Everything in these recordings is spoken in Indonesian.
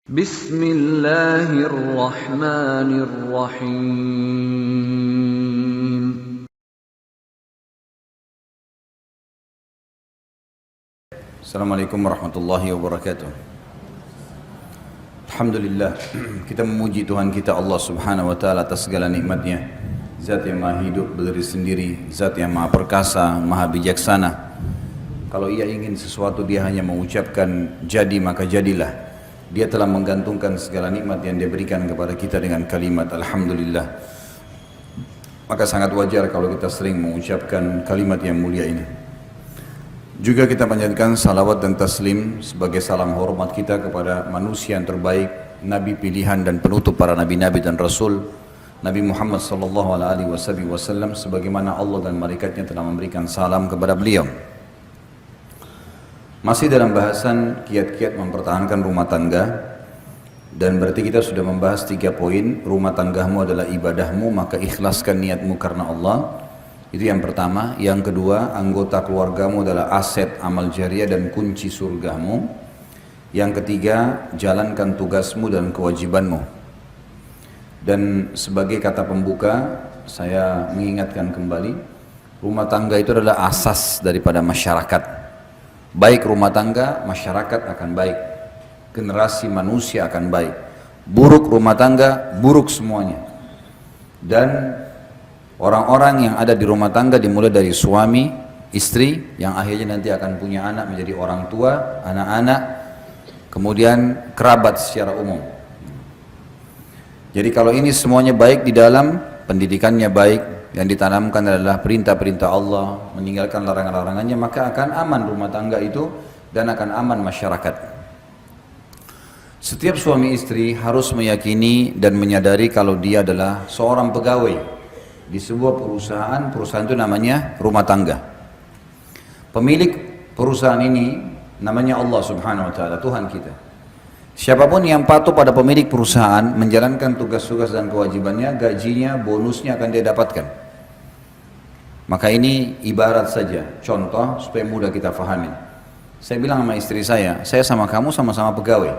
Bismillahirrahmanirrahim. Assalamualaikum warahmatullahi wabarakatuh. Alhamdulillah, kita memuji Tuhan kita Allah subhanahu wa ta'ala atas segala nikmatnya. Zat yang maha hidup berdiri sendiri, zat yang maha perkasa, maha bijaksana. Kalau ia ingin sesuatu dia hanya mengucapkan jadi maka jadilah. Dia telah menggantungkan segala nikmat yang dia berikan kepada kita dengan kalimat Alhamdulillah. Maka sangat wajar kalau kita sering mengucapkan kalimat yang mulia ini. Juga kita panjatkan salawat dan taslim sebagai salam hormat kita kepada manusia yang terbaik, Nabi pilihan dan penutup para nabi-nabi dan rasul, Nabi Muhammad sallallahu alaihi wasallam, sebagaimana Allah dan malaikatnya telah memberikan salam kepada beliau. Masih dalam bahasan kiat-kiat mempertahankan rumah tangga, dan berarti kita sudah membahas 3 poin. Rumah tanggamu adalah ibadahmu, maka ikhlaskan niatmu karena Allah. Itu yang pertama. Yang kedua, anggota keluargamu adalah aset amal jariah dan kunci surgamu. Yang ketiga, jalankan tugasmu dan kewajibanmu. Dan sebagai kata pembuka, saya mengingatkan kembali, rumah tangga itu adalah asas daripada masyarakat. Baik rumah tangga, masyarakat akan baik, generasi manusia akan baik. Buruk rumah tangga, buruk semuanya. Dan orang-orang yang ada di rumah tangga dimulai dari suami, istri, yang akhirnya nanti akan punya anak menjadi orang tua, anak-anak, kemudian kerabat secara umum. Jadi kalau ini semuanya baik di dalam, pendidikannya baik, yang ditanamkan adalah perintah-perintah Allah, meninggalkan larangan-larangannya, maka akan aman rumah tangga itu dan akan aman masyarakat. Setiap suami istri harus meyakini dan menyadari kalau dia adalah seorang pegawai di sebuah perusahaan. Perusahaan itu namanya rumah tangga. Pemilik perusahaan ini namanya Allah subhanahu wa ta'ala, Tuhan kita. Siapapun yang patuh pada pemilik perusahaan, menjalankan tugas-tugas dan kewajibannya, gajinya, bonusnya akan dia dapatkan. Maka ini ibarat saja, contoh supaya mudah kita fahami. Saya bilang sama istri saya sama kamu sama-sama pegawai.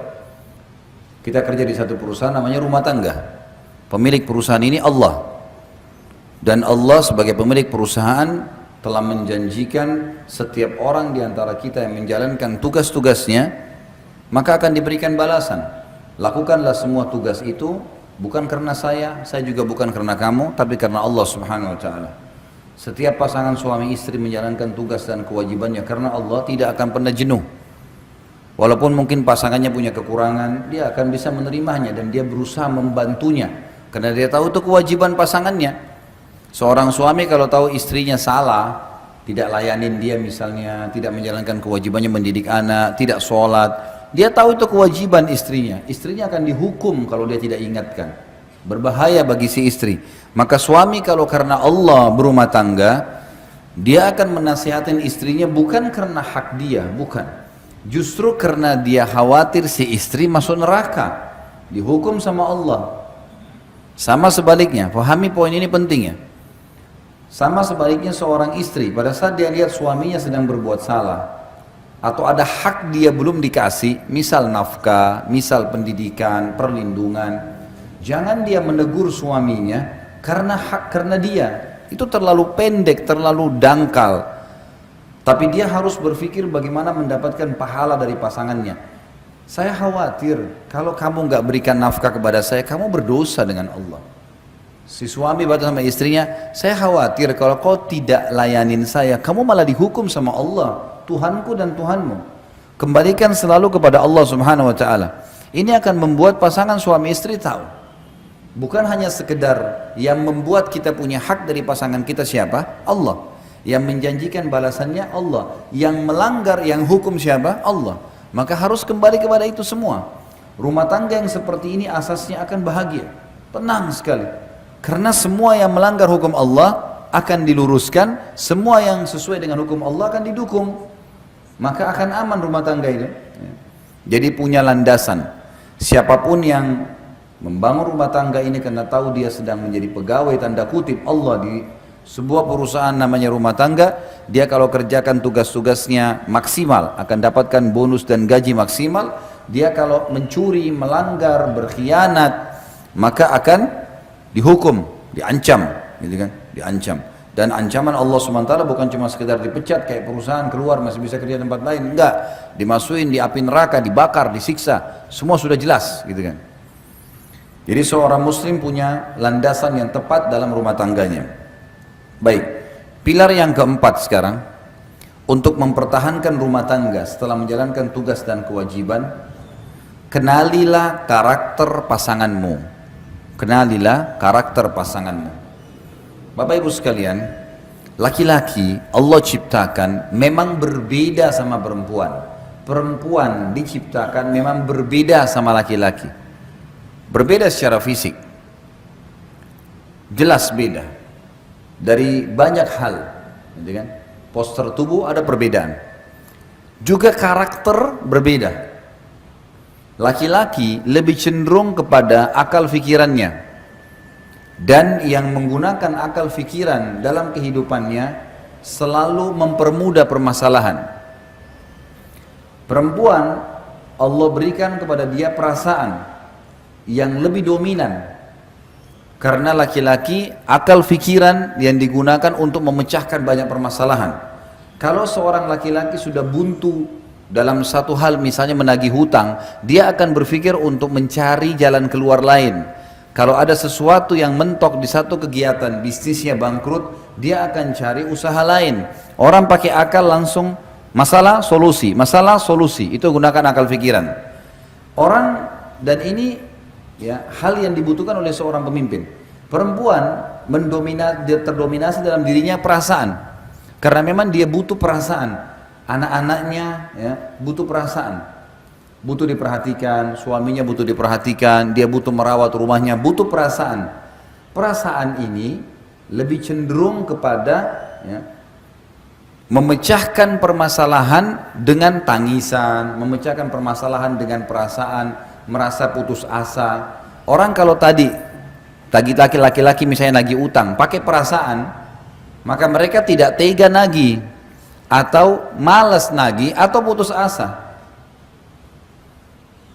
Kita kerja di satu perusahaan namanya rumah tangga. Pemilik perusahaan ini Allah. Dan Allah sebagai pemilik perusahaan telah menjanjikan setiap orang di antara kita yang menjalankan tugas-tugasnya, maka akan diberikan balasan. Lakukanlah semua tugas itu, bukan karena saya juga bukan karena kamu, tapi karena Allah subhanahu wa ta'ala. Setiap pasangan suami istri menjalankan tugas dan kewajibannya karena Allah tidak akan pernah jenuh. Walaupun mungkin pasangannya punya kekurangan, dia akan bisa menerimanya dan dia berusaha membantunya, karena dia tahu itu kewajiban pasangannya. Seorang suami kalau tahu istrinya salah, tidak layanin dia misalnya, tidak menjalankan kewajibannya mendidik anak, tidak sholat, dia tahu itu kewajiban istrinya. Istrinya akan dihukum kalau dia tidak ingatkan. Berbahaya bagi si istri. Maka suami kalau karena Allah berumah tangga, dia akan menasihatin istrinya bukan karena hak dia, bukan. Justru karena dia khawatir si istri masuk neraka, dihukum sama Allah. Sama sebaliknya, pahami poin ini penting ya. Sama sebaliknya seorang istri, pada saat dia lihat suaminya sedang berbuat salah, atau ada hak dia belum dikasih, misal nafkah, misal pendidikan, perlindungan, jangan dia menegur suaminya karena dia itu terlalu pendek, terlalu dangkal. Tapi dia harus berpikir bagaimana mendapatkan pahala dari pasangannya. Saya khawatir kalau kamu nggak berikan nafkah kepada saya, kamu berdosa dengan Allah. Si suami berkata sama istrinya, saya khawatir kalau kau tidak layanin saya, kamu malah dihukum sama Allah, Tuhanku dan Tuhanmu. Kembalikan selalu kepada Allah subhanahu wa ta'ala. Ini akan membuat pasangan suami istri tahu, bukan hanya sekedar yang membuat kita punya hak dari pasangan kita siapa? Allah. Yang menjanjikan balasannya Allah. Yang melanggar, yang hukum siapa? Allah. Maka harus kembali kepada itu semua. Rumah tangga yang seperti ini asasnya akan bahagia, tenang sekali. Karena semua yang melanggar hukum Allah akan diluruskan, semua yang sesuai dengan hukum Allah akan didukung. Maka akan aman rumah tangga itu. Jadi punya landasan. Siapapun yang membangun rumah tangga ini karena tahu dia sedang menjadi pegawai tanda kutip Allah di sebuah perusahaan namanya rumah tangga, dia kalau kerjakan tugas-tugasnya maksimal akan dapatkan bonus dan gaji maksimal, dia kalau mencuri, melanggar, berkhianat, maka akan dihukum, diancam, gitu kan? Diancam. Dan ancaman Allah SWT bukan cuma sekedar dipecat kayak perusahaan keluar masih bisa kerja di tempat lain, enggak, dimasukin di api neraka, dibakar, disiksa, semua sudah jelas, gitu kan? Jadi seorang muslim punya landasan yang tepat dalam rumah tangganya. Baik, pilar yang keempat sekarang, untuk mempertahankan rumah tangga setelah menjalankan tugas dan kewajiban, kenalilah karakter pasanganmu. Kenalilah karakter pasanganmu. Bapak Ibu sekalian, laki-laki Allah ciptakan memang berbeda sama perempuan. Perempuan diciptakan memang berbeda sama laki-laki. Berbeda secara fisik. Jelas beda. Dari banyak hal, gitu kan? Postur tubuh ada perbedaan. Juga karakter berbeda. Laki-laki lebih cenderung kepada akal fikirannya. Dan yang menggunakan akal fikiran dalam kehidupannya selalu mempermudah permasalahan. Perempuan Allah berikan kepada dia perasaan yang lebih dominan. Karena laki-laki akal fikiran yang digunakan untuk memecahkan banyak permasalahan. Kalau seorang laki-laki sudah buntu dalam satu hal, misalnya menagih hutang, dia akan berpikir untuk mencari jalan keluar lain. Kalau ada sesuatu yang mentok di satu kegiatan, bisnisnya bangkrut, dia akan cari usaha lain. Orang pakai akal langsung masalah solusi, itu gunakan akal pikiran. Orang, dan ini ya hal yang dibutuhkan oleh seorang pemimpin. Perempuan terdominasi dalam dirinya perasaan, karena memang dia butuh perasaan. Anak-anaknya ya, butuh perasaan. Butuh diperhatikan, suaminya butuh diperhatikan, dia butuh merawat rumahnya, butuh perasaan. Perasaan ini lebih cenderung kepada ya, memecahkan permasalahan dengan tangisan, memecahkan permasalahan dengan perasaan, merasa putus asa. Orang kalau tadi laki-laki misalnya lagi utang, pakai perasaan, maka mereka tidak tega nagih, atau malas nagih, atau putus asa.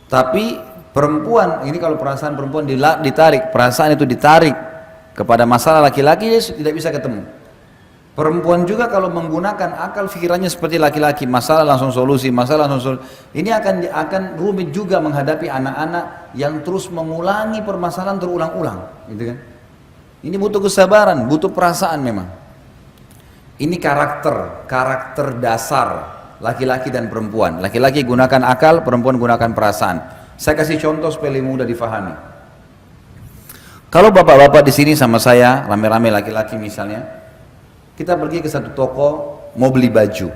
Tapi perempuan, ini kalau perasaan perempuan ditarik, perasaan itu ditarik kepada masalah laki-laki, dia tidak bisa ketemu. Perempuan juga kalau menggunakan akal pikirannya seperti laki-laki, masalah langsung solusi, ini akan rumit juga menghadapi anak-anak yang terus mengulangi permasalahan terulang-ulang, gitu kan? Ini butuh kesabaran, butuh perasaan memang. Ini karakter dasar laki-laki dan perempuan. Laki-laki gunakan akal, perempuan gunakan perasaan. Saya kasih contoh supaya mudah difahami. Kalau bapak-bapak di sini sama saya, rame-rame laki-laki misalnya, kita pergi ke satu toko mau beli baju.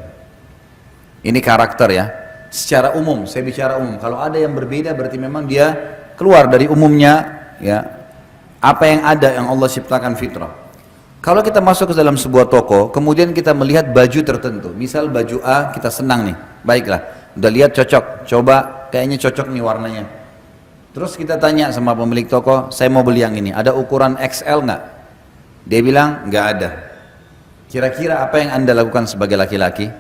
Ini karakter ya. Secara umum, saya bicara umum. Kalau ada yang berbeda berarti memang dia keluar dari umumnya ya. Apa yang ada yang Allah ciptakan fitrah. Kalau kita masuk ke dalam sebuah toko, kemudian kita melihat baju tertentu, misal baju A kita senang nih, baiklah, udah lihat cocok, coba kayaknya cocok nih warnanya. Terus kita tanya sama pemilik toko, saya mau beli yang ini, ada ukuran XL nggak? Dia bilang nggak ada. Kira-kira apa yang anda lakukan sebagai laki-laki?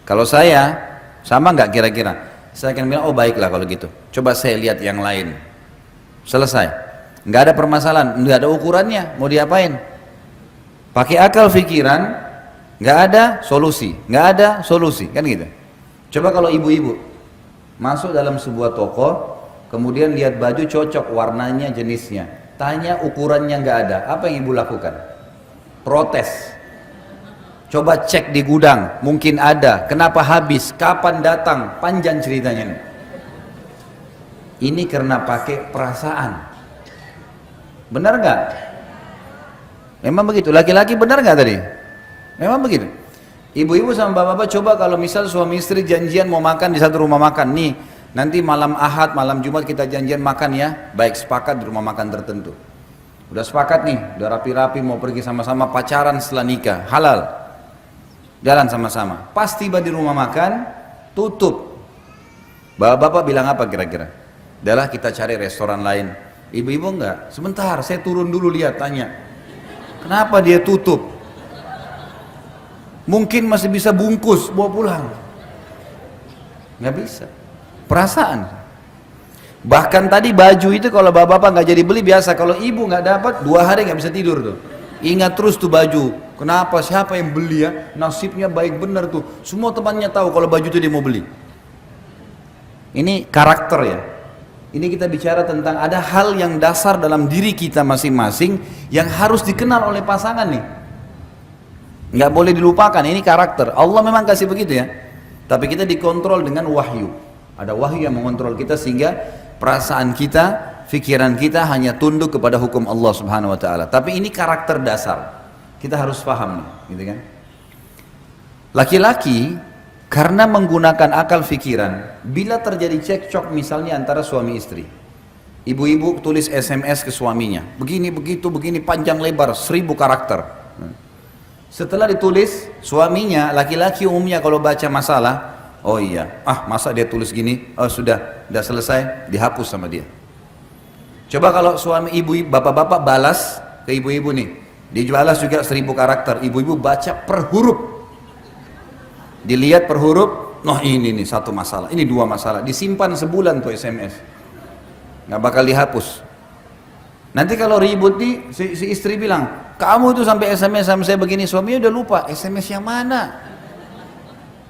Kalau saya, sama nggak kira-kira? Saya akan bilang, oh baiklah kalau gitu, coba saya lihat yang lain. Selesai, nggak ada permasalahan, nggak ada ukurannya, mau diapain? Pakai akal pikiran, nggak ada solusi, kan gitu. Coba kalau ibu-ibu masuk dalam sebuah toko, kemudian lihat baju cocok, warnanya, jenisnya, tanya ukurannya nggak ada, apa yang ibu lakukan? Protes. Coba cek di gudang, mungkin ada, kenapa habis, kapan datang, panjang ceritanya nih. Ini karena pakai perasaan. Benar nggak? Memang begitu, laki-laki benar nggak tadi? Memang begitu. Ibu-ibu sama bapak-bapak coba kalau misal suami istri janjian mau makan di satu rumah makan, nih nanti malam Ahad, malam Jumat kita janjian makan ya, baik sepakat di rumah makan tertentu. Udah sepakat nih, udah rapi-rapi mau pergi sama-sama pacaran setelah nikah, halal. Jalan sama-sama, pas tiba di rumah makan, tutup. Bapak-bapak bilang apa kira-kira? Udahlah kita cari restoran lain. Ibu-ibu enggak, sebentar saya turun dulu lihat, tanya. Kenapa dia tutup? Mungkin masih bisa bungkus, bawa pulang. Nggak bisa. Perasaan. Bahkan tadi baju itu kalau bapak-bapak nggak jadi beli biasa, kalau ibu nggak dapat 2 hari nggak bisa tidur tuh. Ingat terus tuh baju. Kenapa? Siapa yang beli ya? Nasibnya baik bener tuh. Semua temannya tahu kalau baju itu dia mau beli. Ini karakter ya. Ini kita bicara tentang ada hal yang dasar dalam diri kita masing-masing yang harus dikenal oleh pasangan nih. Nggak boleh dilupakan. Ini karakter. Allah memang kasih begitu ya. Tapi kita dikontrol dengan wahyu. Ada wahyu yang mengontrol kita sehingga perasaan kita, pikiran kita hanya tunduk kepada hukum Allah Subhanahu wa taala. Tapi ini karakter dasar. Kita harus paham nih, gitu kan? Laki-laki karena menggunakan akal pikiran, bila terjadi cekcok misalnya antara suami istri. Ibu-ibu tulis SMS ke suaminya, begini begitu, begini panjang lebar, 1000 karakter. Setelah ditulis, suaminya laki-laki umumnya kalau baca masalah, oh iya, masa dia tulis gini, oh sudah selesai, dihapus sama dia. Coba kalau suami ibu, bapak-bapak balas ke ibu-ibu nih, dia balas juga 1000 karakter, ibu-ibu baca per huruf, dilihat per huruf, noh ini nih satu masalah, ini 2 masalah, disimpan sebulan tuh SMS, nggak bakal dihapus. Nanti kalau ribut nih, si istri bilang, kamu itu sampai SMS sama saya begini, suaminya udah lupa, SMS yang mana?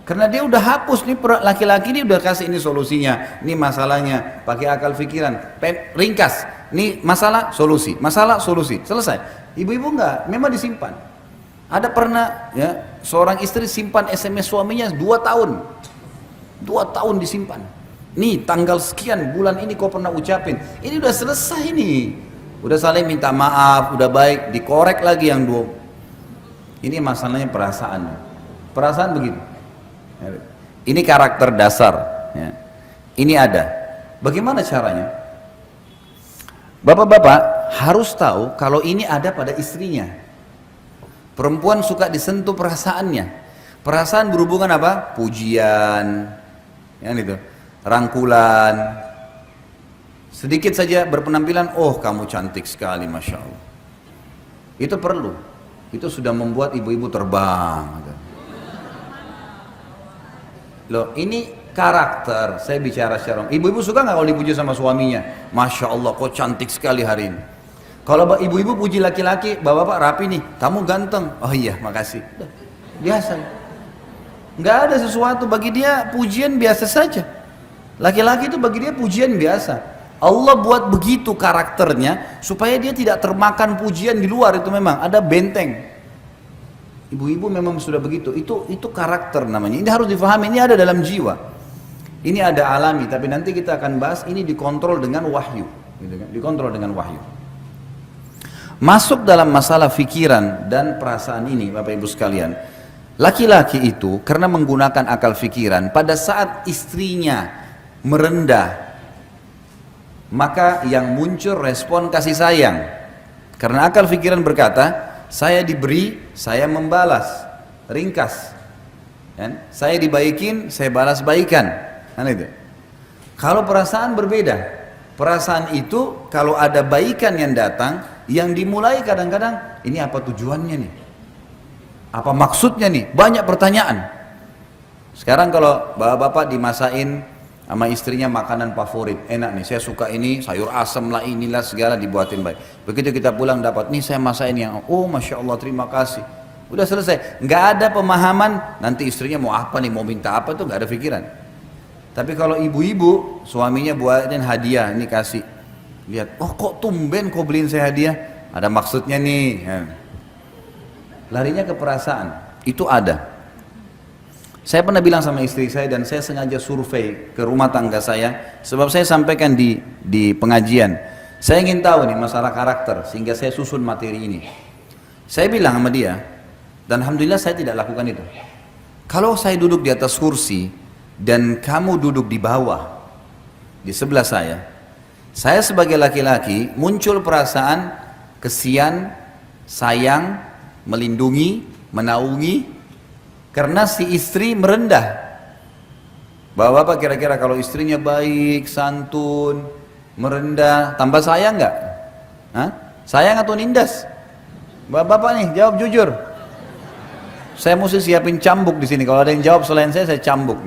Karena dia udah hapus nih, laki-laki ini udah kasih ini solusinya, ini masalahnya, pakai akal pikiran, ringkas, ini masalah solusi, selesai. Ibu-ibu enggak, memang disimpan. Ada pernah ya seorang istri simpan SMS suaminya 2 tahun, 2 tahun disimpan. Nih tanggal sekian bulan ini kau pernah ucapin, ini udah selesai nih, udah saling minta maaf, udah baik, dikorek lagi yang 2. Ini masalahnya perasaan begitu. Ini karakter dasar ya. Ini ada. Bagaimana caranya? Bapak-bapak harus tahu kalau ini ada pada istrinya. Perempuan suka disentuh perasaannya. Perasaan berhubungan apa? Pujian ya itu, rangkulan. Sedikit saja berpenampilan, oh kamu cantik sekali, Masya Allah. Itu perlu. Itu sudah membuat ibu-ibu terbang gitu. Loh ini karakter, saya bicara secara ibu-ibu suka nggak kalau dipuji sama suaminya? Masya Allah kok cantik sekali hari ini. Kalau ibu-ibu puji laki-laki, bapak-bapak rapi nih, kamu ganteng, oh iya makasih, biasa. Nggak ada sesuatu, bagi dia pujian biasa saja. Laki-laki itu bagi dia pujian biasa. Allah buat begitu karakternya supaya dia tidak termakan pujian di luar, itu memang ada benteng. Ibu-ibu memang sudah begitu, itu karakter namanya. Ini harus difahami, ini ada dalam jiwa. Ini ada alami, tapi nanti kita akan bahas ini dikontrol dengan wahyu, gitu kan? Dikontrol dengan wahyu. Masuk dalam masalah fikiran dan perasaan ini, Bapak Ibu sekalian. Laki-laki itu karena menggunakan akal fikiran, pada saat istrinya merendah, maka yang muncul respon kasih sayang. Karena akal fikiran berkata, saya diberi, saya membalas, ringkas. Kan? Saya dibaikin, saya balas baikan. Kan itu. Kalau perasaan berbeda, perasaan itu kalau ada baikan yang datang, yang dimulai kadang-kadang ini apa tujuannya nih? Apa maksudnya nih? Banyak pertanyaan. Sekarang kalau bapak-bapak dimasain sama istrinya makanan favorit, enak nih, saya suka ini, sayur asam lah, inilah segala dibuatin baik. Begitu kita pulang dapat, nih saya masain yang, oh Masya Allah terima kasih. Udah selesai, nggak ada pemahaman, nanti istrinya mau apa nih, mau minta apa tuh nggak ada pikiran. Tapi kalau ibu-ibu, suaminya buatin hadiah, ini kasih. Lihat, oh kok tumben kau beliin saya hadiah, ada maksudnya nih. Larinya ke perasaan, itu ada. Saya pernah bilang sama istri saya dan saya sengaja survei ke rumah tangga saya, sebab saya sampaikan di pengajian. Saya ingin tahu nih masalah karakter sehingga saya susun materi ini. Saya bilang sama dia, dan alhamdulillah saya tidak lakukan itu. Kalau saya duduk di atas kursi dan kamu duduk di bawah di sebelah saya sebagai laki-laki muncul perasaan kesian, sayang, melindungi, menaungi. Karena si istri merendah. Bapak-bapak kira-kira kalau istrinya baik, santun, merendah, tambah sayang nggak? Sayang atau nindas? Bapak-bapak nih jawab jujur. Saya mesti siapin cambuk di sini. Kalau ada yang jawab selain saya cambuk.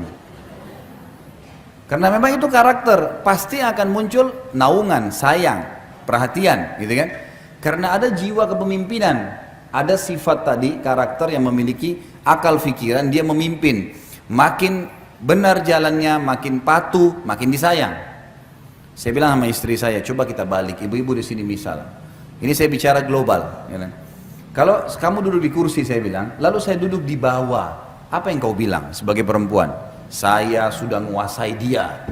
Karena memang itu karakter, pasti akan muncul naungan, sayang, perhatian, gitu kan? Karena ada jiwa kepemimpinan, ada sifat tadi, karakter yang memiliki akal pikiran, dia memimpin. Makin benar jalannya, makin patuh, makin disayang. Saya bilang sama istri saya, coba kita balik, ibu-ibu di sini misal. Ini saya bicara global, ya kan? Kalau kamu duduk di kursi, saya bilang, lalu saya duduk di bawah, apa yang kau bilang sebagai perempuan? Saya sudah menguasai dia.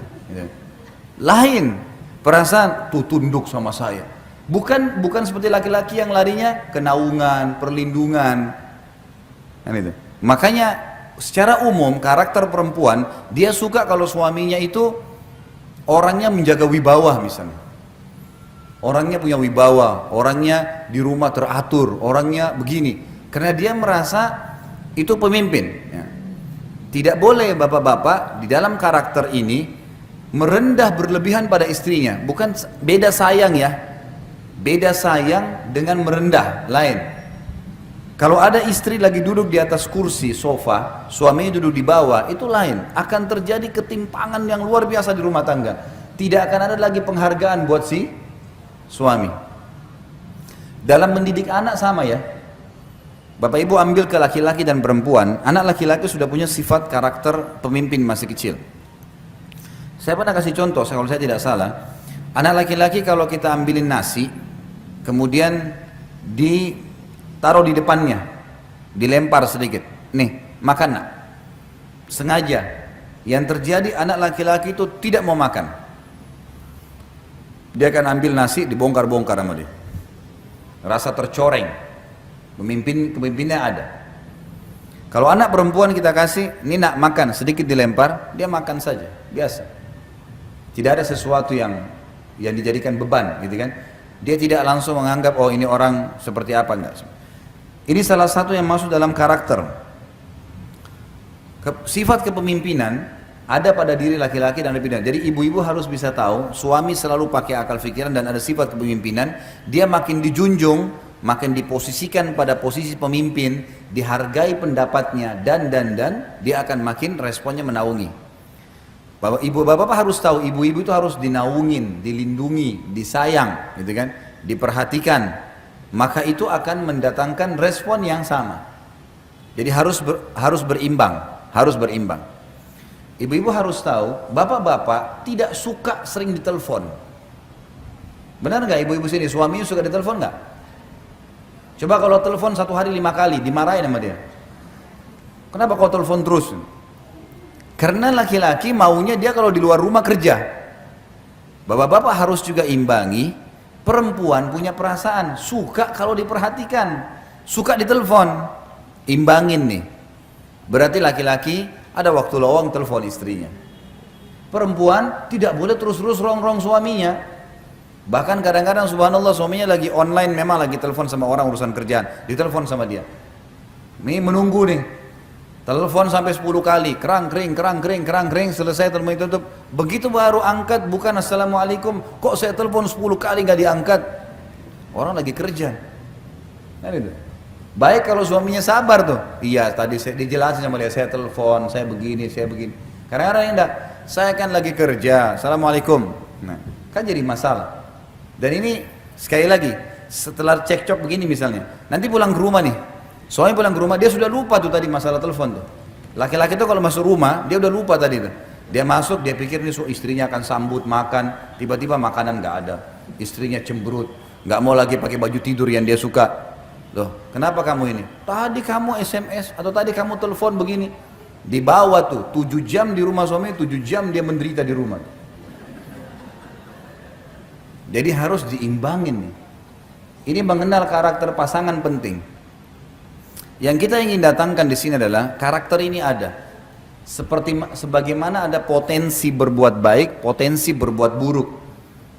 Lain perasaan tuh tunduk sama saya. Bukan seperti laki-laki yang larinya kenaungan, perlindungan. Kan itu. Makanya secara umum karakter perempuan dia suka kalau suaminya itu orangnya menjaga wibawa misalnya. Orangnya punya wibawa, orangnya di rumah teratur, orangnya begini. Karena dia merasa itu pemimpin. Ya. Tidak boleh bapak-bapak di dalam karakter ini merendah berlebihan pada istrinya. Bukan beda sayang ya. Beda sayang dengan merendah, lain. Kalau ada istri lagi duduk di atas kursi sofa, suaminya duduk di bawah, itu lain. Akan terjadi ketimpangan yang luar biasa di rumah tangga. Tidak akan ada lagi penghargaan buat si suami. Dalam mendidik anak sama ya. Bapak ibu ambil ke laki-laki dan perempuan, anak laki-laki sudah punya sifat karakter pemimpin masih kecil. Saya pernah kasih contoh, kalau saya tidak salah, anak laki-laki kalau kita ambilin nasi, kemudian ditaruh di depannya, dilempar sedikit, nih makan nak, sengaja. Yang terjadi anak laki-laki itu tidak mau makan. Dia akan ambil nasi, dibongkar-bongkar sama dia. Rasa tercoreng. Pemimpinnya ada. Kalau anak perempuan kita kasih, ini nak makan, sedikit dilempar, dia makan saja, biasa. Tidak ada sesuatu yang dijadikan beban, gitu kan? Dia tidak langsung menganggap, oh ini orang seperti apa, enggak. Ini salah satu yang masuk dalam karakter. Sifat kepemimpinan ada pada diri laki-laki dan lebih. Jadi ibu-ibu harus bisa tahu, suami selalu pakai akal pikiran dan ada sifat kepemimpinan, dia makin dijunjung, makin diposisikan pada posisi pemimpin, dihargai pendapatnya dan dia akan makin responnya menaungi. Bapak harus tahu, ibu-ibu itu harus dinaungin, dilindungi, disayang, gitu kan, diperhatikan. Maka itu akan mendatangkan respon yang sama. Jadi harus berimbang, harus berimbang. Ibu-ibu harus tahu, bapak-bapak tidak suka sering ditelepon. Benar nggak ibu-ibu sini, suaminya suka ditelepon nggak? Coba kalau telepon 1 hari 5 kali, dimarahin sama dia. Kenapa kau telepon terus? Karena laki-laki maunya dia kalau di luar rumah kerja. Bapak-bapak harus juga imbangi, perempuan punya perasaan, suka kalau diperhatikan, suka ditelepon. Imbangin nih. Berarti laki-laki ada waktu lowong telepon istrinya. Perempuan tidak boleh terus-terus rong-rong suaminya. Bahkan kadang-kadang subhanallah suaminya lagi online, memang lagi telepon sama orang urusan kerjaan, ditelepon sama dia. Ini menunggu nih. Telepon sampai 10 kali, kerang kering, selesai telepon itu tutup. Begitu baru angkat, bukan assalamualaikum, kok saya telepon 10 kali nggak diangkat? Orang lagi kerja. Nah, itu. Baik kalau suaminya sabar tuh. Iya, tadi saya dijelasin sama dia, saya telepon, saya begini. Kadang-kadang enggak, saya kan lagi kerja, assalamualaikum. Nah, kan jadi masalah. Dan ini sekali lagi setelah cekcok begini misalnya, nanti pulang ke rumah nih, suami pulang ke rumah dia sudah lupa tuh tadi masalah telepon tuh. Laki-laki tuh kalau masuk rumah dia udah lupa tadi tuh. Dia masuk dia pikir nih istrinya akan sambut makan, tiba-tiba makanan nggak ada, istrinya cemberut, nggak mau lagi pakai baju tidur yang dia suka. Loh, kenapa kamu ini? Tadi kamu SMS atau tadi kamu telepon begini. Dibawa tuh 7 jam di rumah suami, 7 jam dia menderita di rumah. Jadi harus diimbangin nih. Ini mengenal karakter pasangan penting. Yang kita ingin datangkan di sini adalah karakter ini ada. Sebagaimana ada potensi berbuat baik, potensi berbuat buruk.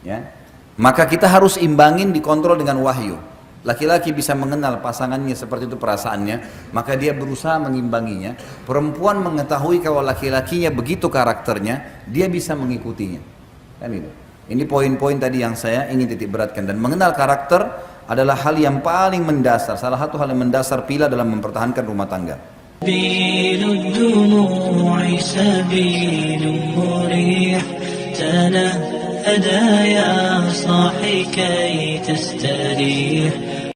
Ya. Maka kita harus imbangin, dikontrol dengan wahyu. Laki-laki bisa mengenal pasangannya seperti itu perasaannya, maka dia berusaha mengimbanginya. Perempuan mengetahui kalau laki-lakinya begitu karakternya, dia bisa mengikutinya. Kan itu. Ini poin-poin tadi yang saya ingin titik beratkan. Dan mengenal karakter adalah hal yang paling mendasar, salah satu hal yang mendasar pila dalam mempertahankan rumah tangga. السنة هدايا صاحي كي تستريح